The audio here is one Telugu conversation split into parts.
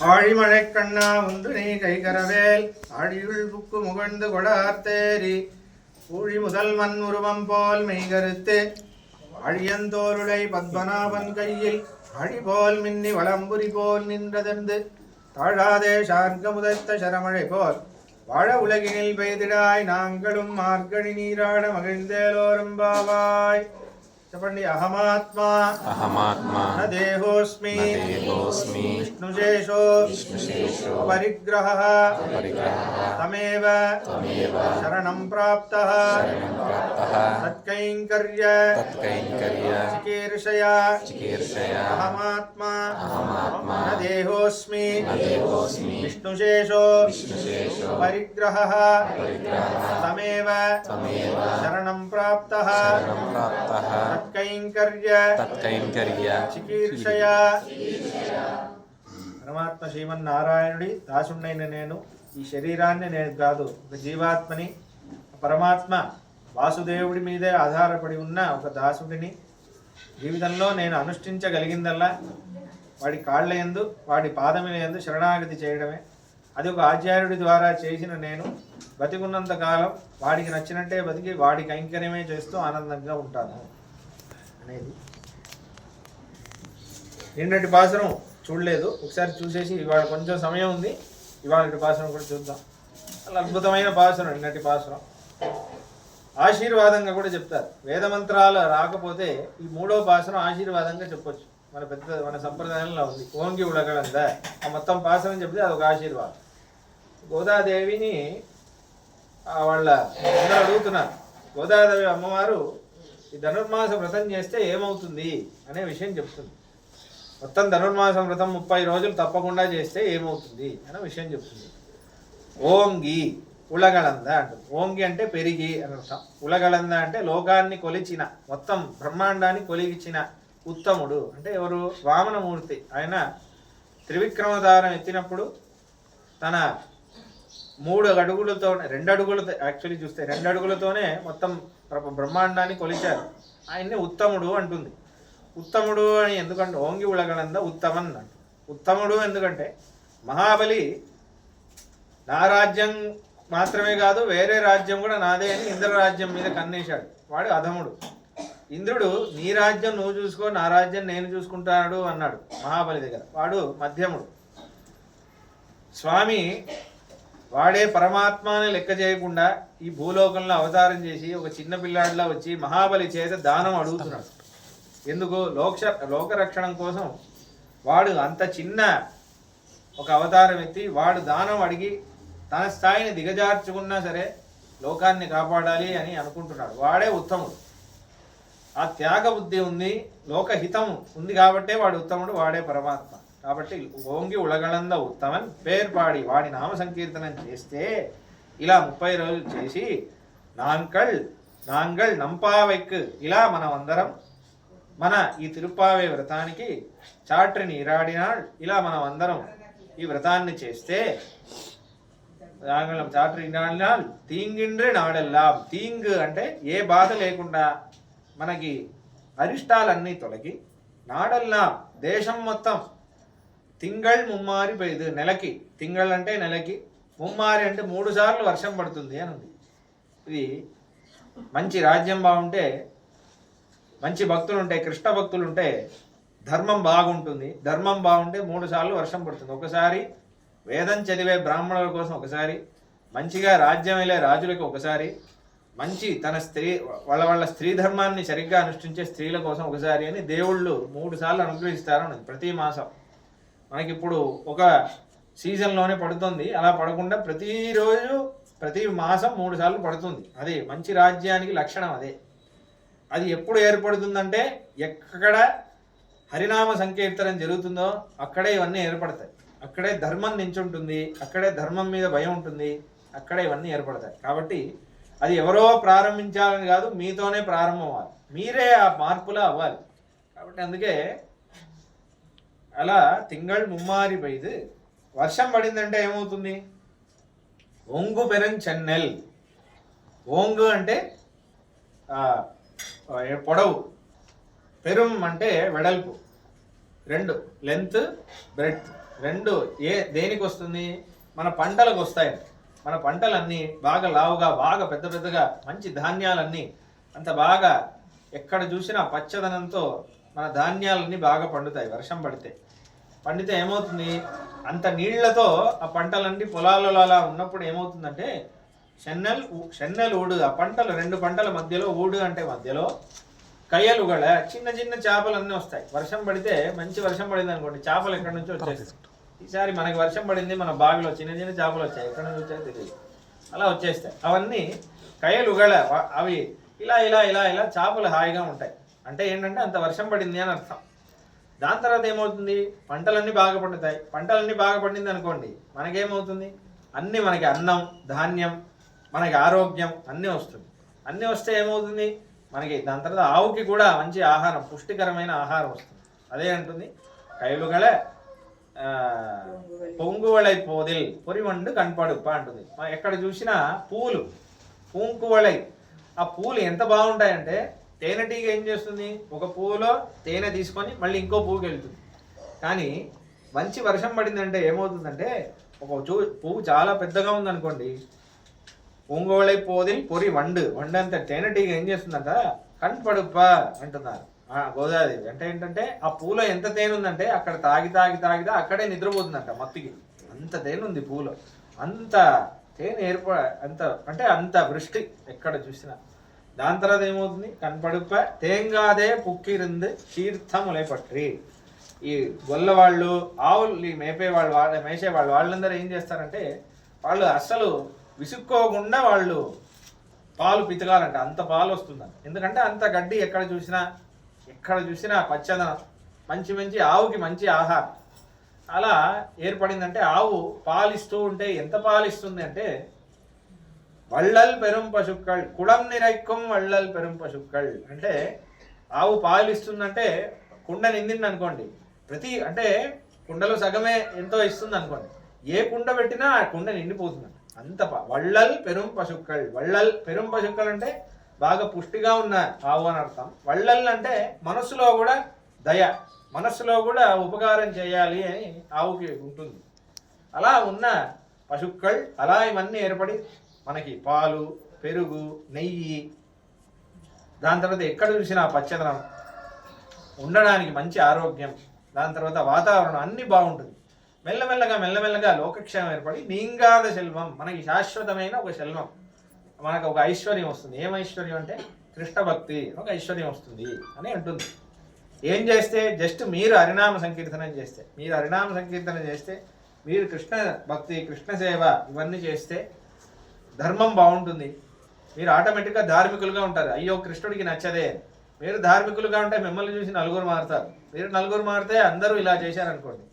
ஆழிமழை கண்ணா ஒன்று நீ கைகரவேல் ஆடியுள் புக்கு முகழ்ந்து கொடார்த்தேரி ஊழி முதல்வன் உருவம் போல் மெய்கருத்து ஆழியந்தோருளை பத்மநாபன் கையில் ஆழிபோல் மின்னி வளம்புரி போல் நின்றதென்று தாழாதே சார்க முதத்த சரமழை போல் வாழ உலகினில் பெய்திடாய் நாங்களும் மார்கழி நீராட மகிழ்ந்தேலோரும் பாவாய். చెప్పండి. అహమాత్మా అహమాత్మా న దేహోస్మి విష్ణుశేషో పరిగ్రహః తమేవ శరణం ప్రాప్తః తత్కైంకర్య చికీర్షయా అహమాత్మా న దేహోస్మి విష్ణుశేషో పరిగ్రహః తమేవ శరణం ప్రాప్తః తత్కైంకర్య చికీర్షయా. పరమాత్మ శ్రీమన్నారాయణుడి దాసుడైన నేను ఈ శరీరాన్ని నేను కాదు, ఒక జీవాత్మని. పరమాత్మ వాసుదేవుడి మీదే ఆధారపడి ఉన్న ఒక దాసుడిని. జీవితంలో నేను అనుష్ఠించగలిగిందల్లా వాడి కాళ్ళ యందు వాడి పాదముల యందు శరణాగతి చేయడమే. అది ఒక ఆచార్యుడి ద్వారా చేసిన నేను బతికున్నంత కాలం వాడికి నచ్చినట్టే బతికి వాడి కైంకర్యమే చేస్తూ ఆనందంగా ఉంటాను అనేది. నిన్నటి పాసరం చూడలేదు, ఒకసారి చూసేసి ఇవాళ కొంచెం సమయం ఉంది, ఇవాళ పాసరం కూడా చూద్దాం. అలా అద్భుతమైన పాసరం నిన్నటి పాసరం. ఆశీర్వాదంగా కూడా చెప్తారు. వేదమంత్రాలు రాకపోతే ఈ మూడో పాసరం ఆశీర్వాదంగా చెప్పొచ్చు. మన సంప్రదాయంలో ఉంది. ఓంగి ఉడగలందా ఆ మొత్తం పాసరం చెప్తే అదొక ఆశీర్వాదం. గోదాదేవిని వాళ్ళ అందరూ అడుగుతున్నారు, గోదాదేవి అమ్మవారు ఈ ధనుర్మాస వ్రతం చేస్తే ఏమవుతుంది అనే విషయం చెప్తుంది. మొత్తం ధనుర్మాస వ్రతం 30 రోజులు తప్పకుండా చేస్తే ఏమవుతుంది అనే విషయం చెప్తుంది. ఓంగి ఉలగలంద అంటుంది. ఓంగి అంటే పెరిగి అని అర్థం. ఉలగలంద అంటే లోకాన్ని కొలిచిన, మొత్తం బ్రహ్మాండాన్ని కొలిచిన ఉత్తముడు అంటే ఎవరు? వామనమూర్తి. ఆయన త్రివిక్రమధారం ఎత్తినప్పుడు తన 3 అడుగులతో 2 అడుగులతో యాక్చువల్లీ చూస్తే 2 అడుగులతోనే మొత్తం బ్రహ్మాండాన్ని కొలిచారు. ఆయన్ని ఉత్తముడు అంటుంది. ఉత్తముడు అని ఎందుకంటే ఓంగి ఉలగలంద ఉత్తమన్ అంట. ఉత్తముడు ఎందుకంటే మహాబలి నా రాజ్యం మాత్రమే కాదు వేరే రాజ్యం కూడా నాదే అని ఇంద్ర రాజ్యం మీద కన్నేశాడు. వాడు అధముడు. ఇంద్రుడు నీ రాజ్యం నువ్వు చూసుకో, నా రాజ్యం నేను చూసుకుంటాడు అన్నాడు మహాబలి దగ్గర. వాడు మధ్యముడు. స్వామి వాడే పరమాత్మని లెక్క చేయకుండా ఈ భూలోకంలో అవతారం చేసి ఒక చిన్న పిల్లాడిలా వచ్చి మహాబలి చేత దానం అడుగుతున్నాడు. ఎందుకు? లోకరక్షణం కోసం. వాడు అంత చిన్న ఒక అవతారం ఎత్తి వాడు దానం అడిగి తన స్థాయిని దిగజార్చుకున్నా సరే లోకాన్ని కాపాడాలి అని అనుకుంటున్నాడు. వాడే ఉత్తముడు. ఆ త్యాగ బుద్ధి ఉంది, లోకహితం ఉంది కాబట్టే వాడు ఉత్తముడు, వాడే పరమాత్మ. కాబట్టి ఓంగి ఉలగలంద ఉత్తమన్ పేరు పాడి వాడి నామ సంకీర్తనం చేస్తే ఇలా 30 రోజులు చేసి నాంగల్ నంపావెక్కు ఇలా మనం అందరం మన ఈ తిరుప్పావే వ్రతానికి చాట్రి నీరాడినాడు. ఇలా మనం అందరం ఈ వ్రతాన్ని చేస్తే చాట్రి నీరాడినాడు తీంగిండ్రి నాడెల్లాం. తీంగ్ అంటే ఏ బాధ లేకుండా మనకి అరిష్టాలన్నీ తొలగి నాడెల్లాం దేశం మొత్తం తింగళ్ ముమ్మారి పెయ్యదు. నెలకి తింగళ్ అంటే నెలకి, ముమ్మారి అంటే 3 సార్లు వర్షం పడుతుంది అని ఉంది. ఇది మంచి రాజ్యం బాగుంటే, మంచి భక్తులు ఉంటే, కృష్ణ భక్తులు ఉంటే ధర్మం బాగుంటుంది. ధర్మం బాగుంటే 3 సార్లు వర్షం పడుతుంది. ఒకసారి వేదం చదివే బ్రాహ్మణుల కోసం, ఒకసారి మంచిగా రాజ్యం వెళ్ళే రాజులకు, ఒకసారి మంచి తన వాళ్ళ స్త్రీ ధర్మాన్ని సరిగ్గా అనుష్ఠించే స్త్రీల కోసం ఒకసారి అని దేవుళ్ళు 3 సార్లు అనుగ్రహిస్తారని ప్రతి మాసం. మనకిప్పుడు ఒక సీజన్లోనే పడుతుంది, అలా పడకుండా ప్రతిరోజు ప్రతి మాసం 3 సార్లు పడుతుంది. అది మంచి రాజ్యానికి లక్షణం. అది ఎప్పుడు ఏర్పడుతుందంటే ఎక్కడ హరినామ సంకీర్తనం జరుగుతుందో అక్కడే ఇవన్నీ ఏర్పడతాయి. అక్కడే ధర్మం నించుంటుంది, అక్కడే ధర్మం మీద భయం ఉంటుంది, అక్కడే ఇవన్నీ ఏర్పడతాయి. కాబట్టి అది ఎవరో ప్రారంభించాలని కాదు, మీతోనే ప్రారంభం అవ్వాలి. మీరే ఆ మార్పులా అవ్వాలి. కాబట్టి అందుకే అలా తింగళ్ ముమ్మారి పెయ్యదు. వర్షం పడిందంటే ఏమవుతుంది? ఒంగు పెరన్ చెన్నెల్. ఓంగు అంటే పొడవు, పెరుం అంటే వెడల్పు, 2 లెంత్ బ్రెడ్త్. రెండు దేనికి వస్తుంది? మన పంటలకు వస్తాయి. మన పంటలన్నీ బాగా లావుగా, బాగా పెద్ద పెద్దగా, మంచి ధాన్యాలన్నీ అంత బాగా ఎక్కడ చూసినా పచ్చదనంతో మన ధాన్యాలన్నీ బాగా పండుతాయి. వర్షం పండితే ఏమవుతుంది? అంత నీళ్లతో ఆ పంటలన్నీ పొలాలలో అలా ఉన్నప్పుడు ఏమవుతుందంటే షెన్నెల్ ఊడు, ఆ పంటలు, రెండు పంటల మధ్యలో, ఊడు అంటే మధ్యలో కయ్యలు కూడా చిన్న చిన్న చేపలన్నీ వస్తాయి. వర్షం పడితే, మంచి వర్షం పడింది అనుకోండి, చేపలు ఎక్కడి నుంచి వచ్చేస్తాయి. ఈసారి మనకి వర్షం పడింది, మన బావిలో చిన్న చిన్న చేపలు వచ్చాయి, ఎక్కడి నుంచి వచ్చాయో తెలియదు, అలా వచ్చేస్తాయి. అవన్నీ కయ్యలు గల, అవి ఇలా ఇలా ఇలా ఇలా చేపలు హాయిగా ఉంటాయి. అంటే ఏంటంటే అంత వర్షం పడింది అని అర్థం. దాని తర్వాత ఏమవుతుంది? పంటలన్నీ బాగా పండుతాయి. పంటలన్నీ బాగా పండింది అనుకోండి, మనకేమవుతుంది? అన్నీ మనకి అన్నం, ధాన్యం, మనకి ఆరోగ్యం అన్నీ వస్తుంది. అన్నీ వస్తే ఏమవుతుంది మనకి? దాని తర్వాత ఆవుకి కూడా మంచి ఆహారం, పుష్టికరమైన ఆహారం వస్తుంది. అదే అంటుంది కైలుగల పొంగువళై పోదిల్ పొరివండు కనపడుప్ప అంటుంది. ఎక్కడ చూసినా పూలు, పూంకువళై, ఆ పూలు ఎంత బాగుంటాయంటే, తేనెటీగ ఏం చేస్తుంది? ఒక పువ్వులో తేనె తీసుకొని మళ్ళీ ఇంకో పువ్వుకి వెళ్తుంది. కానీ మంచి వర్షం పడిందంటే ఏమవుతుందంటే, ఒక పువ్వు చాలా పెద్దగా ఉందనుకోండి, పొంగోళై పోదిల్ పొరి వండు అంత తేనెటీగ ఏం చేస్తుందంట? కనపడుప్ప అంటున్నారు గోదాదేవి. అంటే ఏంటంటే ఆ పూలో ఎంత తేనె ఉందంటే అక్కడ తాగితే అక్కడే నిద్రపోతుందంట మత్తికి. అంత తేనె ఉంది పూలో, అంత తేనె అంత వృష్టి ఎక్కడ చూసినా. దాని తర్వాత ఏమవుతుంది? కనపడుప్ప తేంగాదే పుక్కిరింది తీర్థములై పట్రి. ఈ గొల్లవాళ్ళు, ఆవులు మేసేవాళ్ళు వాళ్ళందరూ ఏం చేస్తారంటే, వాళ్ళు అస్సలు విసుక్కోకుండా వాళ్ళు పాలు పితకాలంట. అంత పాలు వస్తుందంట. ఎందుకంటే అంత గడ్డి ఎక్కడ చూసినా పచ్చదనం, మంచి ఆవుకి మంచి ఆహారం అలా ఏర్పడిందంటే, ఆవు పాలిస్తూ ఉంటే ఎంత పాలిస్తుంది అంటే, వళ్ళల్ పెరుం పశుక్కల్ కుడం నిరైక్కం వళ్ళల్ పెరుం పశుక్కల్. అంటే ఆవు పాలిస్తుందంటే, కుండ నిండింది అనుకోండి, అంటే కుండలో సగమే ఎంతో ఇస్తుంది అనుకోండి, ఏ కుండ పెట్టినా ఆ కుండ నిండిపోతుంది. అంత వళ్ళల్ పెరుం పశుక్కల్. వళ్ళల్ పెరుం పశుక్కల్ అంటే బాగా పుష్టిగా ఉన్న ఆవు అని అర్థం. వళ్ళల్ అంటే మనస్సులో కూడా దయ, మనస్సులో కూడా ఉపకారం చేయాలి అని ఆవుకి ఉంటుంది. అలా ఉన్న పశుక్కల్, అలా ఇవన్నీ ఏర్పడి మనకి పాలు, పెరుగు, నెయ్యి, దాని తర్వాత ఎక్కడ చూసినా పచ్చదనం, ఉండడానికి మంచి ఆరోగ్యం, దాని తర్వాత వాతావరణం అన్నీ బాగుంటుంది. మెల్లమెల్లగా లోకక్షేమం ఏర్పడి నీంగాద సెల్వం, మనకి శాశ్వతమైన ఒక సెల్వం, మనకు ఒక ఐశ్వర్యం వస్తుంది. ఏం ఐశ్వర్యం అంటే కృష్ణ భక్తి, ఒక ఐశ్వర్యం వస్తుంది అని అంటుంది. ఏం చేస్తే? జస్ట్ మీరు హరినామ సంకీర్తనం చేస్తే, మీరు కృష్ణ భక్తి, కృష్ణ సేవ ఇవన్నీ చేస్తే ధర్మం బాగుంటుంది. మీరు ఆటోమేటిక్గా ధార్మికులుగా ఉంటారు. అయ్యో కృష్ణుడికి నచ్చదే, మీరు ధార్మికులుగా ఉంటే మిమ్మల్ని చూసి నలుగురు మారుతారు. మీరు నలుగురు మారితే అందరూ ఇలా చేశారనుకోండి,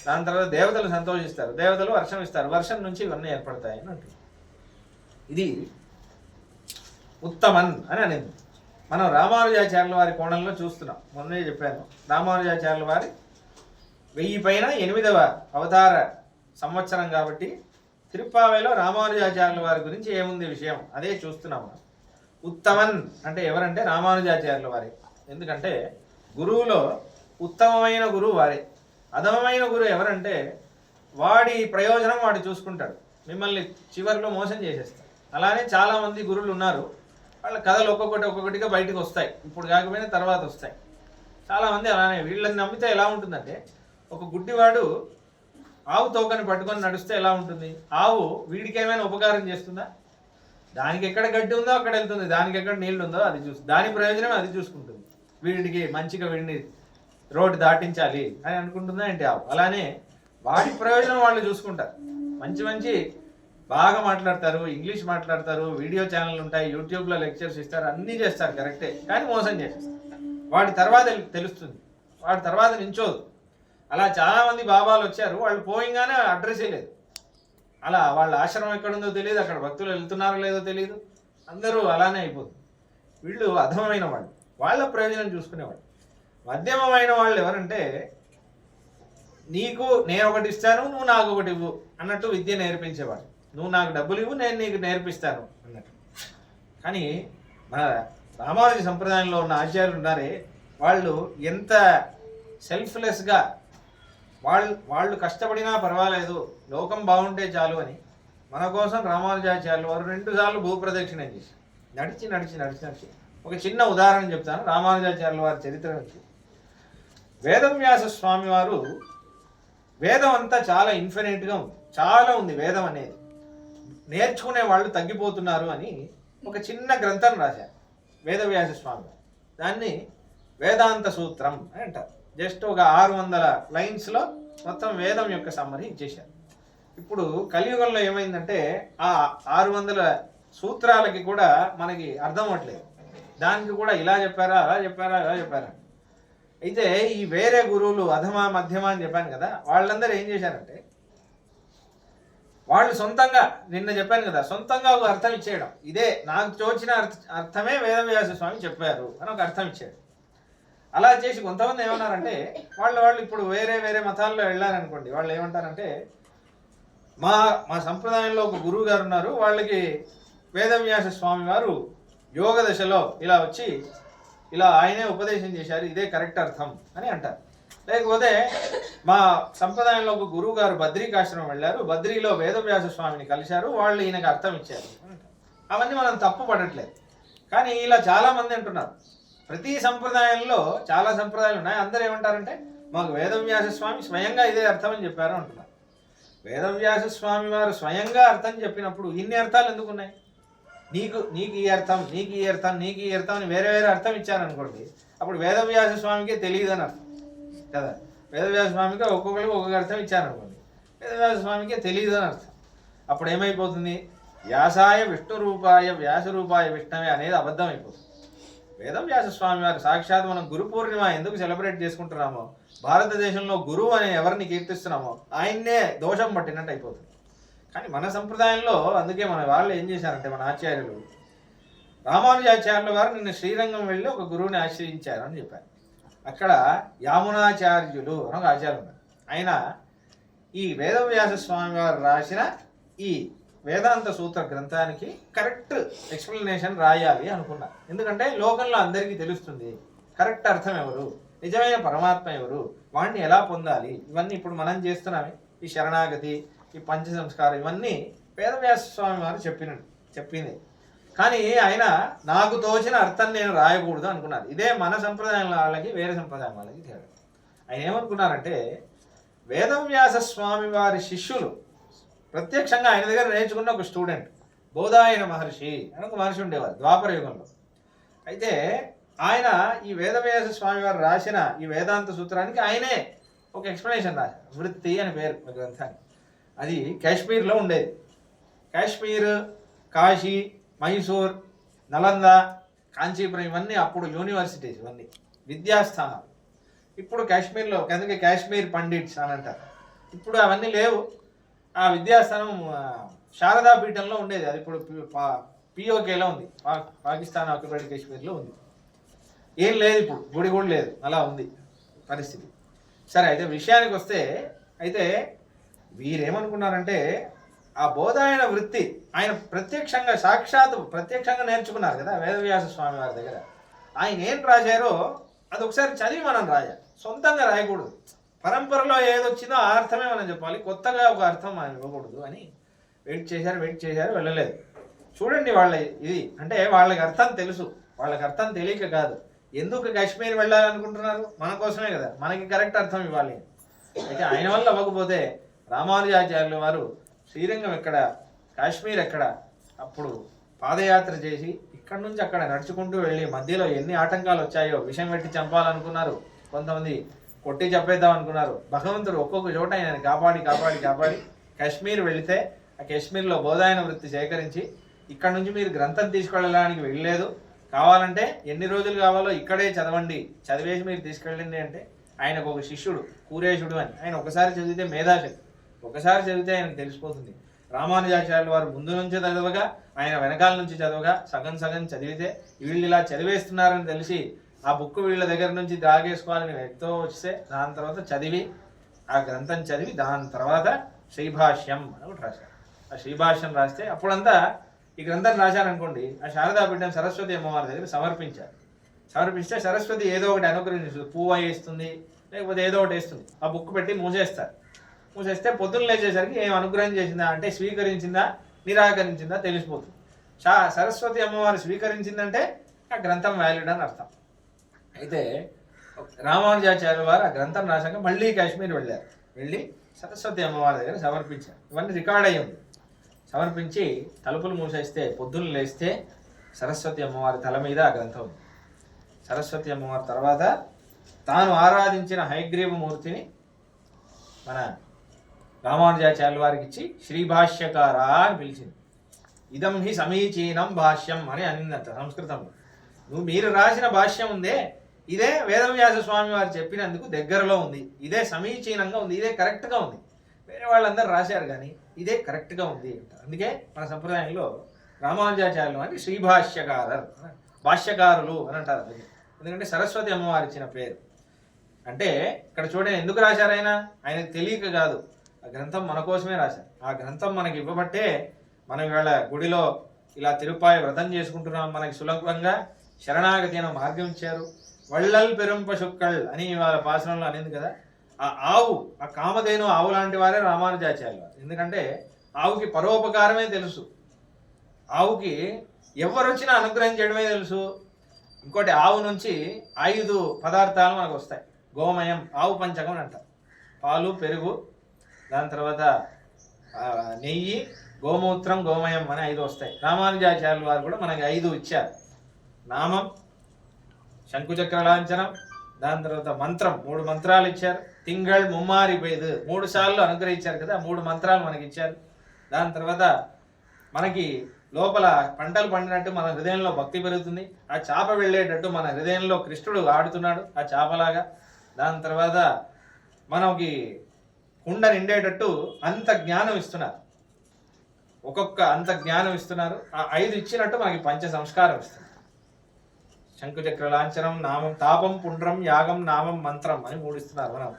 దాని తర్వాత దేవతలు సంతోషిస్తారు, దేవతలు వర్షం ఇస్తారు, వర్షం నుంచి ఇవన్నీ ఏర్పడతాయి అని అంటుంది. ఇది ఉత్తమన్ అని అనేది మనం రామానుజాచార్యుల వారి కోణంలో చూస్తున్నాం. మొన్నే చెప్పాను, రామానుజాచార్యుల వారి 1000 పైన 8వ అవతార సంవత్సరం కాబట్టి తిరుప్పావేలో రామానుజాచార్యుల వారి గురించి ఏముంది విషయం అదే చూస్తున్నాం మనం. ఉత్తమన్ అంటే ఎవరంటే రామానుజాచార్యుల వారే. ఎందుకంటే గురువులో ఉత్తమమైన గురువు వారే. అధమమైన గురువు ఎవరంటే వాడి ప్రయోజనం వాడు చూసుకుంటాడు, మిమ్మల్ని చివరిలో మోసం చేసేస్తాడు. అలానే చాలామంది గురువులు ఉన్నారు, వాళ్ళ కథలు ఒక్కొక్కటిగా బయటకు వస్తాయి, ఇప్పుడు కాకపోయినా తర్వాత వస్తాయి. చాలామంది అలానే. వీళ్ళని నమ్మితే ఎలా ఉంటుందంటే, ఒక గుడ్డివాడు ఆవు తోకని పట్టుకొని నడిస్తే ఎలా ఉంటుంది? ఆవు వీడికి ఏమైనా ఉపకారం చేస్తుందా? దానికి ఎక్కడ గడ్డి ఉందో అక్కడ వెళ్తుంది, దానికి ఎక్కడ నీళ్ళు ఉందో అది దాని ప్రయోజనం అది చూసుకుంటుంది. వీడికి మంచిగా వీడిని రోడ్డు దాటించాలి అని అనుకుంటుందా ఏంటి ఆవు? అలానే వాడి ప్రయోజనం వాళ్ళు చూసుకుంటారు. మంచి బాగా మాట్లాడతారు, ఇంగ్లీష్ మాట్లాడతారు, వీడియో ఛానల్ ఉంటాయి, యూట్యూబ్లో లెక్చర్స్ ఇస్తారు, అన్నీ చేస్తారు కరెక్టే, కానీ మోసం చేసేస్తారు. వాడి తర్వాత తెలుస్తుంది, వాడి తర్వాత నించోదు. అలా చాలామంది బాబాలు వచ్చారు, వాళ్ళు పోయింగానే అడ్రస్సే లేదు. అలా వాళ్ళ ఆశ్రమం ఎక్కడుందో తెలియదు, అక్కడ భక్తులు వెళ్తున్నారో లేదో తెలియదు, అందరూ అలానే అయిపోతుంది. వీళ్ళు అధమమైన వాళ్ళు, వాళ్ళ ప్రయోజనం చూసుకునేవాళ్ళు. మధ్యమమైన వాళ్ళు ఎవరంటే, నీకు నేను ఒకటి ఇస్తాను, నువ్వు నాకు ఒకటి ఇవ్వు అన్నట్టు విద్య నేర్పించేవాడు. నువ్వు నాకు డబ్బులు ఇవ్వు, నేను నీకు నేర్పిస్తాను అన్నట్టు. కానీ మన రామానుజ సంప్రదాయంలో ఉన్న ఆచార్యులు ఉన్నారే, వాళ్ళు ఎంత సెల్ఫ్లెస్గా వాళ్ళు కష్టపడినా పర్వాలేదు, లోకం బాగుంటే చాలు అని మన కోసం రామానుజాచార్యులు వారు 2 సార్లు భూప్రదక్షిణ చేశారు. నడిచి నడిచి నడిచి నడిచి ఒక చిన్న ఉదాహరణ చెప్తాను రామానుజాచార్యుల వారి చరిత్ర నుంచి. వేదవ్యాస స్వామి వారు వేదం అంతా చాలా ఇన్ఫినిట్గా ఉంది, చాలా ఉంది వేదం అనేది, నేర్చుకునే వాళ్ళు తగ్గిపోతున్నారు అని ఒక చిన్న గ్రంథం రాశారు వేదవ్యాస స్వామి. దాన్ని వేదాంత సూత్రం అని అంటారు. జస్ట్ ఒక 600 లైన్స్లో మొత్తం వేదం యొక్క సమ్మరీ ఇచ్చేశారు. ఇప్పుడు కలియుగంలో ఏమైందంటే ఆ 600 సూత్రాలకి కూడా మనకి అర్థం అవ్వట్లేదు, దానికి కూడా ఇలా చెప్పారా అలా చెప్పారా ఇలా చెప్పారా. అయితే ఈ వేరే గురువులు అధమ మధ్యమ అని చెప్పాను కదా, వాళ్ళందరూ ఏం చేశారంటే వాళ్ళు సొంతంగా, నిన్న చెప్పాను కదా, సొంతంగా ఒక అర్థం ఇచ్చేయడం, ఇదే నాకు తోచిన అర్థమే వేదవ్యాస స్వామి చెప్పారు అని ఒక అర్థం ఇచ్చాడు. అలా చేసి కొంతమంది ఏమన్నారంటే వాళ్ళు ఇప్పుడు వేరే వేరే మతాల్లో వెళ్ళారనుకోండి, వాళ్ళు ఏమంటారంటే మా సంప్రదాయంలో ఒక గురువు గారు ఉన్నారు, వాళ్ళకి వేదవ్యాస స్వామి వారు యోగ దశలో ఇలా వచ్చి ఇలా ఆయనే ఉపదేశం చేశారు, ఇదే కరెక్ట్ అర్థం అని అంటారు. లేకపోతే మా సంప్రదాయంలో ఒక గురువు గారు బద్రీకాశ్రమం వెళ్ళారు, బద్రీలో వేదవ్యాస స్వామిని కలిశారు, వాళ్ళు ఈయనకు అర్థం ఇచ్చారు అంటారు. అవన్నీ మనం తప్పు పడట్లేదు, కానీ ఇలా చాలామంది అంటున్నారు. ప్రతి సంప్రదాయంలో చాలా సంప్రదాయాలు ఉన్నాయి, అందరూ ఏమంటారంటే మాకు వేదవ్యాస స్వామి స్వయంగా ఇదే అర్థం అని చెప్పారు అంటున్నారు. వేదవ్యాస స్వామి వారు స్వయంగా అర్థం చెప్పినప్పుడు ఇన్ని అర్థాలు ఎందుకు ఉన్నాయి? నీకు ఈ అర్థం, నీకు ఈ అర్థం, నీకు ఈ అర్థం అని వేరే వేరే అర్థం ఇచ్చారనుకోండి, అప్పుడు వేదవ్యాస స్వామికే తెలియదని అర్థం కదా. వేదవ్యాస స్వామికి ఒక్కొక్కరికి ఒక్కొక్క అర్థం ఇచ్చారనుకోండి, వేదవ్యాస స్వామికే తెలియదని అర్థం. అప్పుడు ఏమైపోతుంది? వ్యాసాయ విష్ణు రూపాయ వ్యాస రూపాయ విష్ణవే అనేది అబద్ధం అయిపోతుంది. వేదవ్యాస స్వామి వారు సాక్షాత్ మనం గురు పూర్ణిమ ఎందుకు సెలబ్రేట్ చేసుకుంటున్నామో, భారతదేశంలో గురువు అని ఎవరిని కీర్తిస్తున్నామో ఆయన్నే దోషం పట్టినట్టు అయిపోతుంది. కానీ మన సంప్రదాయంలో అందుకే మన వాళ్ళు ఏం చేశారంటే మన ఆచార్యులు రామానుజాచార్యుల వారు నిన్న శ్రీరంగం వెళ్ళి ఒక గురువుని ఆశ్రయించారు అని చెప్పారు. అక్కడ యామునాచార్యులు అని ఒక ఆచార్యులు ఉన్నారు. ఆయన ఈ వేదవ్యాస స్వామి వారు రాసిన ఈ వేదాంత సూత్ర గ్రంథానికి కరెక్ట్ ఎక్స్ప్లెనేషన్ రాయాలి అనుకున్నారు. ఎందుకంటే లోకంలో అందరికీ తెలుస్తుంది కరెక్ట్ అర్థం ఎవరు, నిజమైన పరమాత్మ ఎవరు, వాడిని ఎలా పొందాలి, ఇవన్నీ ఇప్పుడు మనం చేస్తున్నామే. ఈ శరణాగతి, ఈ పంచ సంస్కారం, ఇవన్నీ వేదవ్యాస స్వామి వారు చెప్పింది. కానీ ఆయన నాకు తోచిన అర్థం నేను రాయకూడదు అనుకున్నారు. ఇదే మన సంప్రదాయం వాళ్ళకి వేరే సంప్రదాయం వాళ్ళకి తేడా. ఆయన ఏమనుకున్నారంటే వేదవ్యాస స్వామి వారి శిష్యులు ప్రత్యక్షంగా ఆయన దగ్గర నేర్చుకున్న ఒక స్టూడెంట్ బోధాయన మహర్షి అని ఒక మహర్షి ఉండేవారు ద్వాపర యుగంలో. అయితే ఆయన ఈ వేదవ్యాస స్వామి వారు రాసిన ఈ వేదాంత సూత్రానికి ఆయనే ఒక ఎక్స్ప్లెనేషన్ రాశారు. వృత్తి అని పేరు ఒక గ్రంథానికి. అది కాశ్మీర్లో ఉండేది. కాశ్మీర్, కాశీ, మైసూర్, నలంద, కాంచీపురం ఇవన్నీ అప్పుడు యూనివర్సిటీస్, ఇవన్నీ విద్యాస్థానాలు. ఇప్పుడు కాశ్మీర్లో అందుకే కాశ్మీర్ పండిట్స్ అని అంటారు. ఇప్పుడు అవన్నీ లేవు. ఆ విద్యాస్థానం శారదా పీఠంలో ఉండేది, అది ఇప్పుడు పిఓకేలో ఉంది, పాకిస్తాన్ ఆక్యుపైడ్ కాశ్మీర్లో ఉంది. ఏం లేదు, ఇప్పుడు గుడి కూడా లేదు, అలా ఉంది పరిస్థితి. సరే, అయితే విషయానికి వస్తే, అయితే వీరేమనుకున్నారంటే ఆ బోధాయన వృత్తి ఆయన ప్రత్యక్షంగా నేర్చుకున్నారు కదా వేదవ్యాస స్వామి వారి దగ్గర. ఆయన ఏం రాశారో అది ఒకసారి చదివి మనం రాయాలి, సొంతంగా రాయకూడదు. పరంపరలో ఏదొచ్చిందో ఆ అర్థమే మనం చెప్పాలి, కొత్తగా ఒక అర్థం మనం ఇవ్వకూడదు అని వెయిట్ చేశారు, వెళ్ళలేదు. చూడండి వాళ్ళ ఇది, అంటే వాళ్ళకి అర్థం తెలుసు, వాళ్ళకి అర్థం తెలియక కాదు. ఎందుకు కాశ్మీర్ వెళ్ళాలనుకుంటున్నారు? మన కోసమే కదా, మనకి కరెక్ట్ అర్థం ఇవ్వాలి. అయితే ఆయన వల్ల అవ్వకపోతే రామానుజాచార్యుల వారు శ్రీరంగం ఎక్కడ, కాశ్మీర్ ఎక్కడ, అప్పుడు పాదయాత్ర చేసి ఇక్కడి నుంచి అక్కడ నడుచుకుంటూ వెళ్ళి మధ్యలో ఎన్ని ఆటంకాలు వచ్చాయో, విషం పెట్టి చంపాలనుకున్నారు, కొంతమంది కొట్టి చెప్పేద్దాం అనుకున్నారు. భగవంతుడు ఒక్కొక్క చోట ఆయన కాపాడి కాశ్మీర్ వెళితే ఆ కాశ్మీర్లో బోధాయన వృత్తి సేకరించి ఇక్కడ నుంచి మీరు గ్రంథం తీసుకెళ్ళడానికి వెళ్ళలేదు, కావాలంటే ఎన్ని రోజులు కావాలో ఇక్కడే చదవండి, చదివేసి మీరు తీసుకెళ్ళండి అంటే ఆయనకు ఒక శిష్యుడు కూరేశుడు అని, ఆయన ఒకసారి చదివితే మేధాశక్తి, ఒకసారి చదివితే ఆయనకు తెలిసిపోతుంది. రామానుజాచార్యుల వారు ముందు నుంచి చదవగా, ఆయన వెనకాల నుంచి చదవగా, సగం చదివితే వీళ్ళు ఇలా చదివేస్తున్నారని తెలిసి ఆ బుక్ వీళ్ళ దగ్గర నుంచి దాగేసుకోవాలని వ్యక్తం వస్తే దాని తర్వాత చదివి ఆ గ్రంథం చదివి దాని తర్వాత శ్రీభాష్యం అని ఒకటి రాశారు. ఆ శ్రీభాష్యం రాస్తే అప్పుడంతా ఈ గ్రంథం రాశారనుకోండి, ఆ శారదాపీఠం సరస్వతి అమ్మవారి దగ్గర సమర్పించారు. సమర్పిస్తే సరస్వతి ఏదో ఒకటి అనుగ్రహిస్తుంది, పువ్వు ఇస్తుంది, లేకపోతే ఏదో ఒకటి వేస్తుంది, ఆ బుక్ పెట్టి మూసేస్తారు. మూసేస్తే పొద్దున్న లేచేసరికి ఏం అనుగ్రహం చేసిందా అంటే స్వీకరించిందా నిరాకరించిందా తెలిసిపోతుంది. సరస్వతి అమ్మవారు స్వీకరించిందంటే ఆ గ్రంథం వ్యాలిడ్ అని అర్థం. అయితే రామానుజాచార్యుల వారు ఆ గ్రంథం రాశాక మళ్ళీ కాశ్మీర్ వెళ్ళారు. వెళ్ళి సరస్వతి అమ్మవారి దగ్గర సమర్పించారు. ఇవన్నీ రికార్డ్ అయ్యి ఉంది. సమర్పించి తలుపులు మూసేస్తే పొద్దున్న లేస్తే సరస్వతి అమ్మవారి తల మీద ఆ గ్రంథం ఉంది. సరస్వతి అమ్మవారి తర్వాత తాను ఆరాధించిన హయగ్రీవమూర్తిని మన రామానుజాచార్యుల వారికి ఇచ్చి శ్రీభాష్యకార అని పిలిచింది. ఇదం హి సమీచీనం భాష్యం అని అనిందంట సంస్కృతంలో. మీరు రాసిన భాష్యం ఉందే ఇదే వేదవ్యాస స్వామి వారు చెప్పినందుకు దగ్గరలో ఉంది, ఇదే సమీచీనంగా ఉంది, ఇదే కరెక్ట్గా ఉంది. వేరే వాళ్ళందరూ రాశారు కానీ ఇదే కరెక్ట్గా ఉంది అంటారు. అందుకే మన సంప్రదాయంలో రామానుజాచార్యులు అని శ్రీభాష్యకారర్, భాష్యకారులు అని అంటారు. ఎందుకంటే సరస్వతి అమ్మవారు ఇచ్చిన పేరు. అంటే ఇక్కడ చూడండి ఎందుకు రాశారు ఆయనకు తెలియక కాదు, ఆ గ్రంథం మన కోసమే రాశారు. ఆ గ్రంథం మనకి ఇవ్వబట్టే మనం ఇవాళ గుడిలో ఇలా తిరుపాయి వ్రతం చేసుకుంటున్నాం. మనకి సులభంగా శరణాగతి అనే మార్గం ఇచ్చారు. వళ్ళల్ పెరుంప శుక్కల్ అని వాళ్ళ పాసనంలో అనేది కదా. ఆ ఆవు, ఆ కామధేను ఆవు లాంటి వారే రామానుజాచార్యులు వారు. ఎందుకంటే ఆవుకి పరోపకారమే తెలుసు, ఆవుకి ఎవరు వచ్చినా అనుగ్రహం చేయడమే తెలుసు. ఇంకోటి ఆవు నుంచి 5 పదార్థాలు మనకు వస్తాయి. గోమయం, ఆవు పంచకం అని అంటారు. పాలు, పెరుగు, దాని తర్వాత నెయ్యి, గోమూత్రం, గోమయం అని 5 వస్తాయి. రామానుజాచార్యుల వారు కూడా మనకి 5 ఇచ్చారు. నామం, శంకుచక్ర లాంఛనం, దాని తర్వాత మంత్రం 3 మంత్రాలు ఇచ్చారు. తింగళ్ ముమ్మారి పేదు 3 సార్లు అనుగ్రహించారు కదా, 3 మంత్రాలు మనకి ఇచ్చారు. దాని తర్వాత మనకి లోపల పంటలు పండినట్టు మన హృదయంలో భక్తి పెరుగుతుంది. ఆ చాప వెళ్ళేటట్టు మన హృదయంలో కృష్ణుడు ఆడుతున్నాడు ఆ చాపలాగా. దాని తర్వాత మనకి కుండ నిండేటట్టు అంత జ్ఞానం ఇస్తున్నారు. ఒక్కొక్క అంత జ్ఞానం ఇస్తున్నారు. ఆ 5 ఇచ్చినట్టు మనకి పంచ సంస్కారం ఇస్తున్నారు. శంకుచక్ర లాంఛనం, నామం, తాపం, పుండ్రం, యాగం, నామం, మంత్రం అని 3 ఇస్తున్నారు. మనం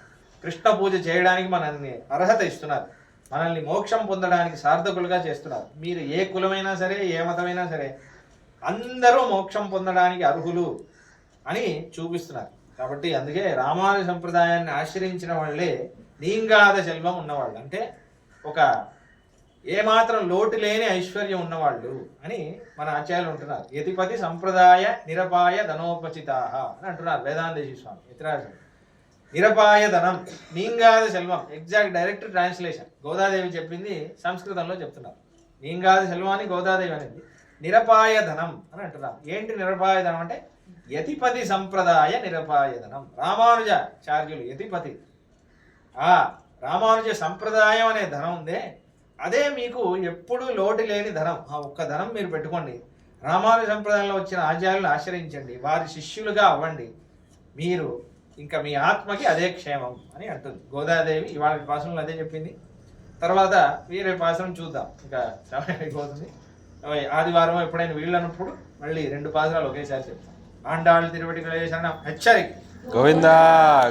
కృష్ణ పూజ చేయడానికి మనల్ని అర్హత ఇస్తున్నారు. మనల్ని మోక్షం పొందడానికి సార్థకులుగా చేస్తున్నారు. మీరు ఏ కులమైనా సరే, ఏ మతమైనా సరే అందరూ మోక్షం పొందడానికి అర్హులు అని చూపిస్తున్నారు. కాబట్టి అందుకే రామానుజ సంప్రదాయాన్ని ఆశ్రయించిన వాళ్ళే నీంగాద సెల్వం ఉన్నవాళ్ళు, అంటే ఒక ఏమాత్రం లోటు లేని ఐశ్వర్యం ఉన్నవాళ్ళు అని మన ఆచార్యులు ఉంటున్నారు. యతిపతి సంప్రదాయ నిరపాయ ధనోపచితాహ అని అంటున్నారు వేదాంతేశి స్వామి ఇతరాజు. నిరపాయ ధనం, నీంగాద సెల్వం, ఎగ్జాక్ట్ డైరెక్ట్ ట్రాన్స్లేషన్. గోదాదేవి చెప్పింది సంస్కృతంలో చెప్తున్నారు. నీంగాద సెల్వం అని గోదాదేవి అనేది. నిరపాయ ధనం అని అంటున్నారు. ఏంటి నిరపాయ ధనం అంటే యతిపతి సంప్రదాయ నిరపాయ ధనం. రామానుజాచార్యులు యతిపతి, ఆ రామానుజ సంప్రదాయం అనే ధనం ఉందే అదే మీకు ఎప్పుడూ లోటు లేని ధనం. ఆ ఒక్క ధనం మీరు పెట్టుకోండి. రామానుజ సంప్రదాయంలో వచ్చిన ఆచార్యులను ఆశ్రయించండి, వారి శిష్యులుగా అవ్వండి, మీరు ఇంకా మీ ఆత్మకి అదే క్షేమం అని అంటుంది గోదాదేవి. ఇవాళ పాసనలు అదే చెప్పింది. తర్వాత వేరే పాసనం చూద్దాం, ఇంకా సమయం అయిపోతుంది. ఆదివారం ఎప్పుడైనా వీళ్ళన్నప్పుడు మళ్ళీ 2 పాసనాలు ఒకేసారి చెప్తాం. ఆండాళ్ళు తిరువటి శరణం హెచ్చరిక గోవిందా.